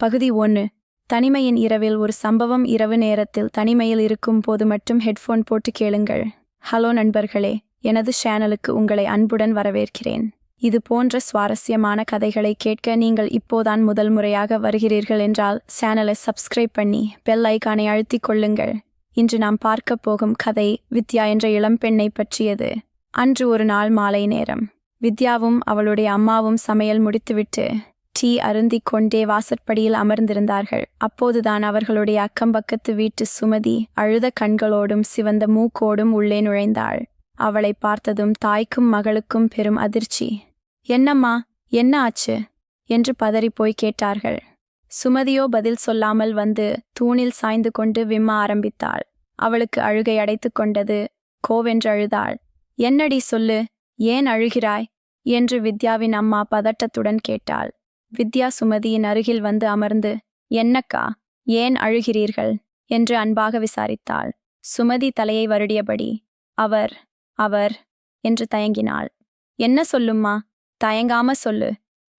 பகுதி 1. தனிமையின் இரவில் ஒரு சம்பவம். இரவு நேரத்தில் தனிமையில் இருக்கும் போது மட்டும் ஹெட்ஃபோன் போட்டு கேளுங்கள். ஹலோ நண்பர்களே, எனது சேனலுக்கு உங்களை அன்புடன் வரவேற்கிறேன். இது போன்ற சுவாரஸ்யமான கதைகளை கேட்க நீங்கள் இப்போதான் முதல் முறையாக வருகிறீர்கள் என்றால் சேனலை சப்ஸ்கிரைப் பண்ணி பெல் ஐகானை அழுத்திக் கொள்ளுங்கள். இன்று நாம் பார்க்க போகும் கதை வித்யா என்ற இளம்பெண்ணை பற்றியது. அன்று ஒரு நாள் மாலை நேரம். வித்யாவும் அவளுடைய அம்மாவும் சமையல் முடித்துவிட்டு டீ அருந்திக் கொண்டே வாசற்படியில் அமர்ந்திருந்தார்கள். அப்போதுதான் அவர்களுடைய அக்கம்பக்கத்து வீட்டு சுமதி அழுத கண்களோடும் சிவந்த மூக்கோடும் உள்ளே நுழைந்தாள். அவளை பார்த்ததும் தாய்க்கும் மகளுக்கும் பெரும் அதிர்ச்சி. என்னம்மா, என்ன ஆச்சு என்று பதறிப்போய் கேட்டார்கள். சுமதியோ பதில் சொல்லாமல் வந்து தூணில் சாய்ந்து கொண்டு விம்ம ஆரம்பித்தாள். அவளுக்கு அழுகை அடைத்து கொண்டது. கோவென்று அழுதாள். என்னடி சொல்லு, ஏன் அழுகிறாய் என்று வித்யாவின் அம்மா பதட்டத்துடன் கேட்டாள். வித்யா சுமதியின் அருகில் வந்து அமர்ந்து, என்னக்கா, ஏன் அழுகிறீர்கள் என்று அன்பாக விசாரித்தாள். சுமதி தலையை வருடியபடி, அவர் என்று தயங்கினாள். என்ன சொல்லும்மா, தயங்காம சொல்லு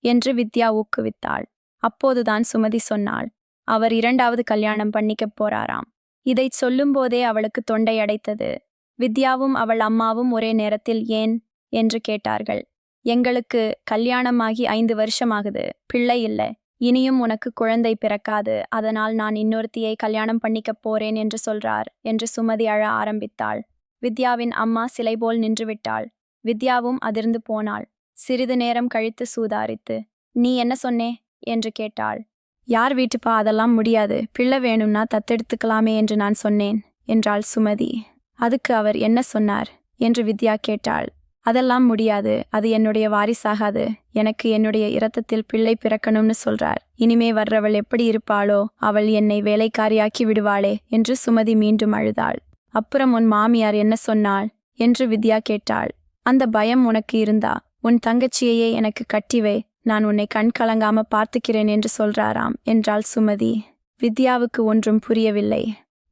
என்று வித்யா ஊக்குவித்தாள். அப்போதுதான் சுமதி சொன்னாள், அவர் 2வது கல்யாணம் பண்ணிக்கப் போறாராம். இதைச் சொல்லும்போதே அவளுக்கு தொண்டை அடைத்தது. வித்யாவும் அவள் அம்மாவும் ஒரே நேரத்தில் ஏன் என்று கேட்டார்கள். எங்களுக்கு கல்யாணமாகி 5 வருஷமாகுது, பிள்ளை இல்லை, இனியும் உனக்கு குழந்தை பிறக்காது, அதனால் நான் இன்னொருத்தியை கல்யாணம் பண்ணிக்கப் போறேன் என்று சொல்றார் என்று சுமதி அழ ஆரம்பித்தாள். வித்யாவின் அம்மா சிலை போல் நின்றுவிட்டாள். வித்யாவும் அதிர்ந்து போனாள். சிறிது நேரம் கழித்து சூதாரித்து, நீ என்ன சொன்னே என்று கேட்டாள். யார் வீட்டுப்பா, அதெல்லாம் முடியாது, பிள்ளை வேணும்னா தத்தெடுத்துக்கலாமே என்று நான் சொன்னேன் என்றாள் சுமதி. அதுக்கு அவர் என்ன சொன்னார் என்று வித்யா கேட்டாள். அதெல்லாம் முடியாது, அது என்னுடைய வாரிசாகாது, எனக்கு என்னுடைய இரத்தத்தில் பிள்ளை பிறக்கணும்னு சொல்றார். இனிமே வர்றவள் எப்படி இருப்பாளோ, அவள் என்னை வேலைக்காரியாக்கி விடுவாளே என்று சுமதி மீண்டும் அழுதாள். அப்புறம் உன் மாமியார் என்ன சொன்னாள் என்று வித்யா கேட்டாள். அந்த பயம் உனக்கு இருந்தா உன் தங்கச்சியையே எனக்கு கட்டிவை, நான் உன்னை கண் கலங்காம பார்த்துக்கிறேன் என்று சொல்றாராம் என்றாள் சுமதி. வித்யாவுக்கு ஒன்றும் புரியவில்லை.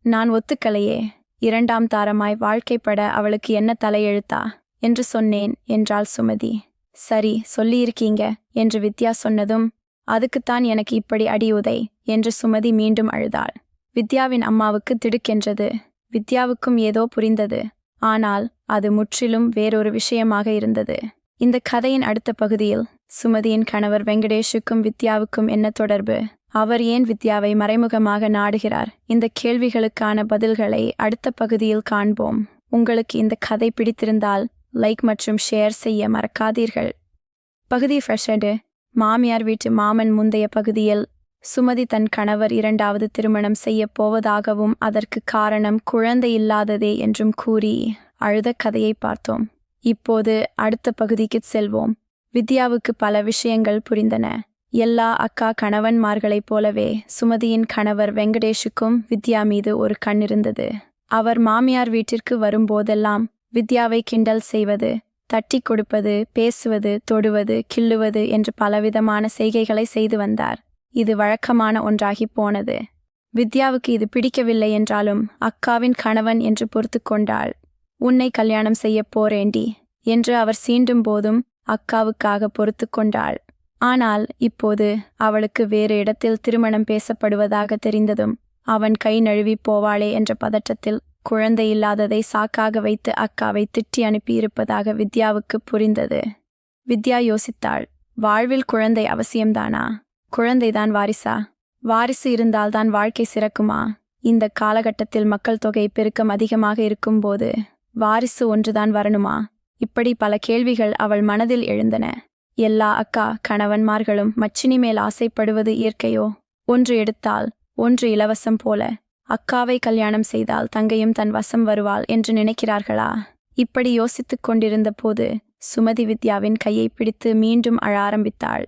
நான் ஒத்துக்கலையே, 2ஆம் தாரமாய் வாழ்க்கைப்பட அவளுக்கு என்ன தலையெழுத்தா என்று சொன்னேன் என்றாள் சுமதி. சரி சொல்லியிருக்கீங்க என்று வித்யா சொன்னதும், அதுக்குத்தான் எனக்கு இப்படி அடியுதை என்று சுமதி மீண்டும் அழுதாள். வித்யாவின் அம்மாவுக்கு திடுக்கென்றது. வித்யாவுக்கும் ஏதோ புரிந்தது. ஆனால் அது முற்றிலும் வேறொரு விஷயமாக இருந்தது. இந்த கதையின் அடுத்த பகுதியில் சுமதியின் கணவர் வெங்கடேஷுக்கும் வித்யாவுக்கும் என்ன தொடர்பு, அவர் ஏன் வித்யாவை மறைமுகமாக நாடுகிறார், இந்த கேள்விகளுக்கான பதில்களை அடுத்த பகுதியில் காண்போம். உங்களுக்கு இந்த கதை பிடித்திருந்தால் லைக் மற்றும் ஷேர் செய்ய மறக்காதீர்கள். பகுதி 2. மாமியார் வீட்டு மாமன். முந்தைய பகுதியில் சுமதி தன் கணவர் 2வது திருமணம் செய்ய போவதாகவும் அதற்கு காரணம் குழந்தை இல்லாததே என்றும் கூறி அழுத கதையை பார்த்தோம். இப்போது அடுத்த பகுதிக்கு செல்வோம். வித்யாவுக்கு பல விஷயங்கள் புரிந்தன. எல்லா அக்கா கணவன்மார்களைப் போலவே சுமதியின் கணவர் வெங்கடேஷுக்கும் வித்யா மீது ஒரு கண் இருந்தது. அவர் மாமியார் வீட்டிற்கு வரும்போதெல்லாம் வித்யாவை கிண்டல் செய்வது, தட்டி கொடுப்பது, பேசுவது, தொடுவது, கிள்ளுவது என்று பலவிதமான செய்கைகளை செய்து வந்தார். இது வழக்கமான ஒன்றாகி போனது. வித்யாவுக்கு இது பிடிக்கவில்லை என்றாலும் அக்காவின் கணவன் என்று பொறுத்து கொண்டாள். உன்னை கல்யாணம் செய்ய போறேண்டி என்று அவர் சீண்டும் போதும் அக்காவுக்காக பொறுத்து கொண்டாள். ஆனால் இப்போது அவளுக்கு வேறு இடத்தில் திருமணம் பேசப்படுவதாக தெரிந்ததும் அவன் கை நழுவி போவாளே என்ற பதட்டத்தில் குழந்தை இல்லாததை சாக்காக வைத்து அக்காவை திட்டி அனுப்பியிருப்பதாக வித்யாவுக்கு புரிந்தது. வித்யா யோசித்தாள், வாழ்வில் குழந்தை அவசியம்தானா? குழந்தைதான் வாரிசா? வாரிசு இருந்தால்தான் வாழ்க்கை சிறக்குமா? இந்த காலகட்டத்தில் மக்கள் தொகை பெருக்கம் அதிகமாக இருக்கும்போது வாரிசு ஒன்றுதான் வரணுமா? இப்படி பல கேள்விகள் அவள் மனதில் எழுந்தன. எல்லா அக்கா கணவன்மார்களும் மச்சினி மேல் ஆசைப்படுவது இயற்கையோ? ஒன்று எடுத்தால் ஒன்று இலவசம் போல அக்காவை கல்யாணம் செய்தால் தங்கையும் தன் வசம் வருவாள் என்று நினைக்கிறார்களா? இப்படி யோசித்துக் கொண்டிருந்த போது சுமதி வித்யாவின் கையை பிடித்து மீண்டும் அழ ஆரம்பித்தாள்.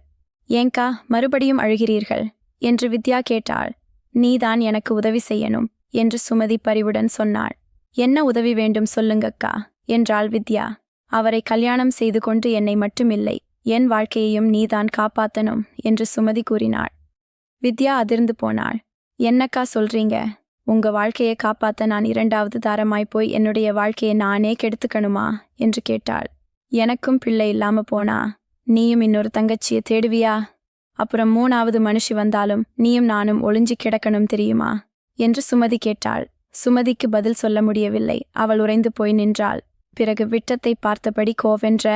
ஏங்கா, மறுபடியும் அழுகிறீர்கள் என்று வித்யா கேட்டாள். நீதான் எனக்கு உதவி செய்யணும் என்று சுமதி பரிவுடன் சொன்னாள். என்ன உதவி வேண்டும் சொல்லுங்கக்கா என்றாள் வித்யா. அவரை கல்யாணம் செய்து கொண்டு என்னை மட்டுமில்லை, என் வாழ்க்கையையும் நீதான் காப்பாத்தணும் என்று சுமதி கூறினாள். வித்யா அதிர்ந்து போனாள். என்னக்கா சொல்றீங்க? உங்க வாழ்க்கையை காப்பாத்த நான் 2வது தாரமாய் போய் என்னுடைய வாழ்க்கையை நானே கெடுத்துக்கணுமா என்று கேட்டாள். எனக்கும் பிள்ளை இல்லாம போனா நீயும் இன்னொரு தங்கச்சியை தேடுவியா அப்புறம் 3வது மனுஷி வந்தாலும் நீயும் நானும் ஒளிஞ்சு கிடக்கணும் தெரியுமா என்று சுமதி கேட்டாள். சுமதிக்கு பதில் சொல்ல முடியவில்லை. அவள் உறைந்து போய் நின்றாள். பிறகு விட்டத்தை பார்த்தபடி கோவென்ற